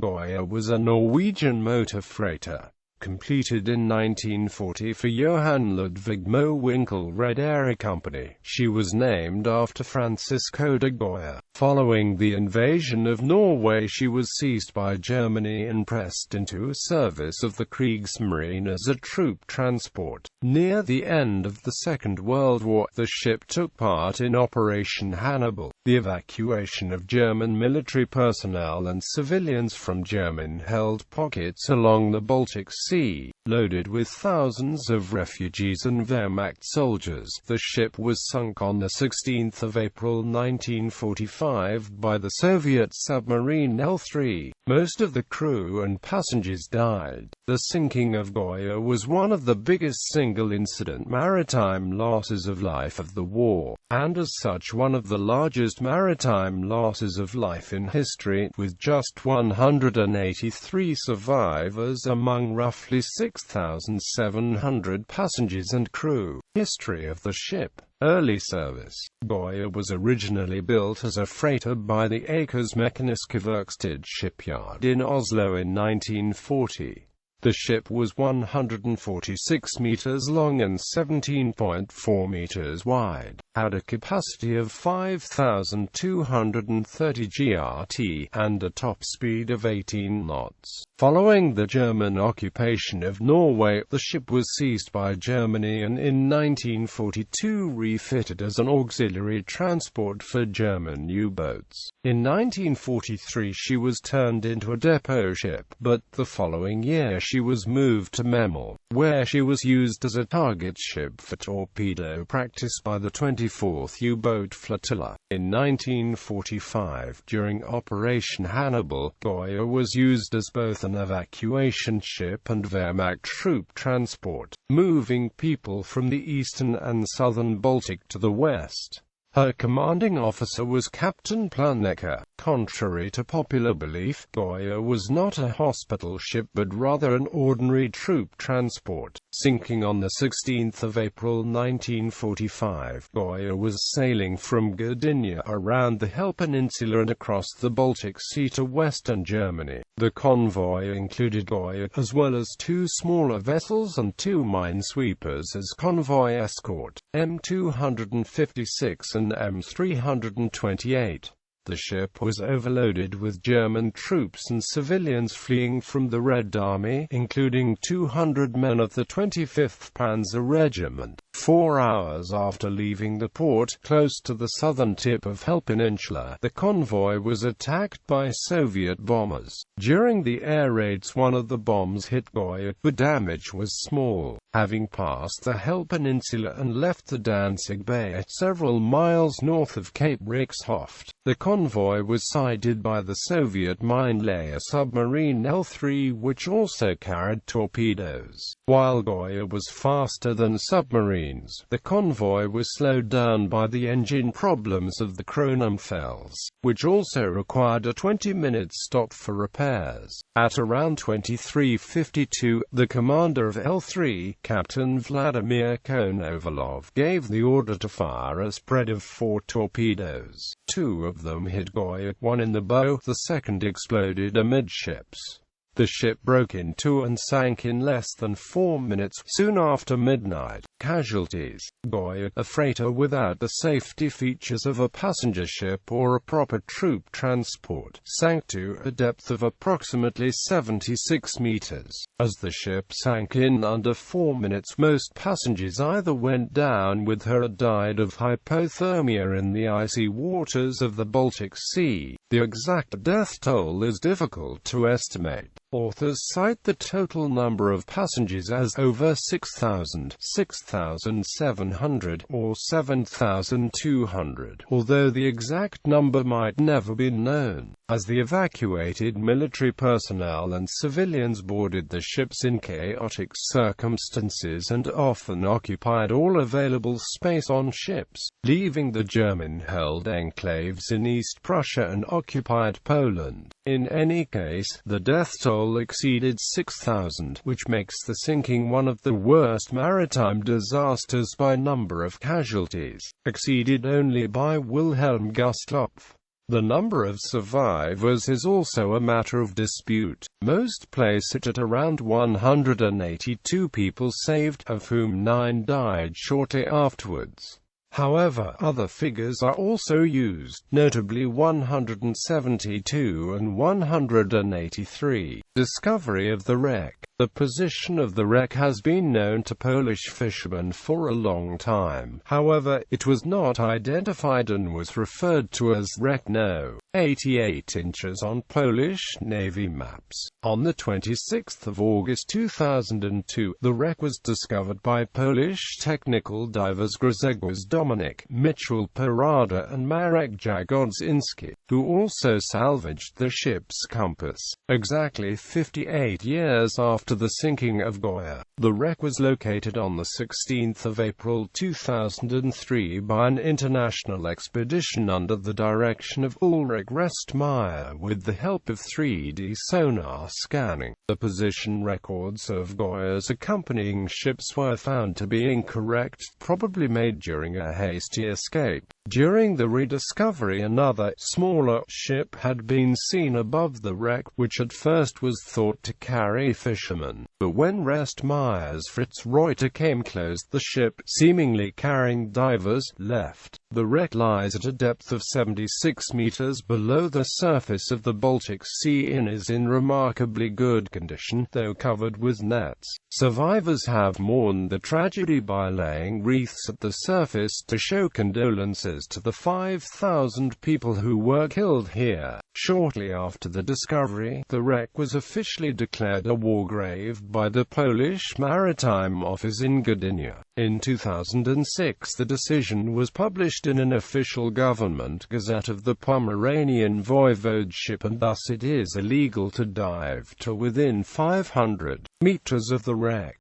Goya was a Norwegian motor freighter, completed in 1940 for Johan Ludwig Mowinckel Rederi Company. She was named after Francisco de Goya. Following the invasion of Norway, she was seized by Germany and pressed into service of the Kriegsmarine as a troop transport. Near the end of the Second World War, the ship took part in Operation Hannibal, the evacuation of German military personnel and civilians from German-held pockets along the Baltic Sea. Loaded with thousands of refugees and Wehrmacht soldiers, the ship was sunk on 16 April 1945 by the Soviet submarine L-3. Most of the crew and passengers died. The sinking of Goya was one of the biggest single-incident maritime losses of life of the war, and as such one of the largest maritime losses of life in history, with just 183 survivors among roughly 6,700 passengers and crew. History of the ship. Early service. Goya was originally built as a freighter by the Akers Mekaniske Verksted shipyard in Oslo in 1940. The ship was 146 meters long and 17.4 meters wide, had a capacity of 5,230 GRT, and a top speed of 18 knots. Following the German occupation of Norway, the ship was seized by Germany and in 1942 refitted as an auxiliary transport for German U-boats. In 1943 she was turned into a depot ship, but the following year she was moved to Memel, where she was used as a target ship for torpedo practice by the 24th U-boat flotilla. In 1945, during Operation Hannibal, Goya was used as both an evacuation ship and Wehrmacht troop transport, moving people from the eastern and southern Baltic to the west. Her commanding officer was Captain Plannecker. Contrary to popular belief, Goya was not a hospital ship but rather an ordinary troop transport. Sinking on 16 April 1945, Goya was sailing from Gdynia around the Hel Peninsula and across the Baltic Sea to western Germany. The convoy included Goya, as well as two smaller vessels and two minesweepers as convoy escort, M256 and M328. The ship was overloaded with German troops and civilians fleeing from the Red Army, including 200 men of the 25th Panzer Regiment. 4 hours after leaving the port, close to the southern tip of Hel Peninsula, the convoy was attacked by Soviet bombers. During the air raids, one of the bombs hit Goya, but damage was small. Having passed the Hel Peninsula and left the Danzig Bay at several miles north of Cape Rixhoft, the convoy was sighted by the Soviet mine-layer submarine L-3, which also carried torpedoes. While Goya was faster than submarines, the convoy was slowed down by the engine problems of the Kronenfels, which also required a 20-minute stop for repairs. At around 23:52, the commander of L-3, Captain Vladimir Konovalov, gave the order to fire a spread of 4 torpedoes. 2 of them hit Goya, one in the bow, the second exploded amidships. The ship broke in two and sank in less than 4 minutes, soon after midnight. Casualties. Goya, a freighter without the safety features of a passenger ship or a proper troop transport, sank to a depth of approximately 76 meters. As the ship sank in under 4 minutes, most passengers either went down with her or died of hypothermia in the icy waters of the Baltic Sea. The exact death toll is difficult to estimate. Authors cite the total number of passengers as over 6,000, 6,700, or 7,200, although the exact number might never be known, as the evacuated military personnel and civilians boarded the ships in chaotic circumstances and often occupied all available space on ships, leaving the German-held enclaves in East Prussia and occupied Poland. In any case, the death toll exceeded 6,000, which makes the sinking one of the worst maritime disasters by number of casualties, exceeded only by Wilhelm Gustloff. The number of survivors is also a matter of dispute. Most place it at around 182 people saved, of whom 9 died shortly afterwards. However, other figures are also used, notably 172 and 183. Discovery of the wreck. The position of the wreck has been known to Polish fishermen for a long time. However, it was not identified and was referred to as wreck No. 88 inches on Polish Navy maps. On the 26th of August 2002, the wreck was discovered by Polish technical divers Grzegorz Dominik, Mitchell Parada and Marek Jagodzinski, who also salvaged the ship's compass. Exactly 58 years after the sinking of Goya, the wreck was located on the 16th of April 2003 by an international expedition under the direction of Ulrich Restmeyer with the help of 3D sonar scanning. The position records of Goya's accompanying ships were found to be incorrect, probably made during a hasty escape. During the rediscovery, another, smaller, ship had been seen above the wreck, which at first was thought to carry fishermen. But when Restmeyer's Fritz Reuter came close, the ship, seemingly carrying divers, left. The wreck lies at a depth of 76 meters below the surface of the Baltic Sea and is in remarkably good condition, though covered with nets. Survivors have mourned the tragedy by laying wreaths at the surface to show condolences to the 5,000 people who were killed here. Shortly after the discovery, the wreck was officially declared a war grave by the Polish Maritime Office in Gdynia. In 2006, the decision was published in an official government gazette of the Pomeranian Voivodeship, and thus it is illegal to dive to within 500 meters of the wreck.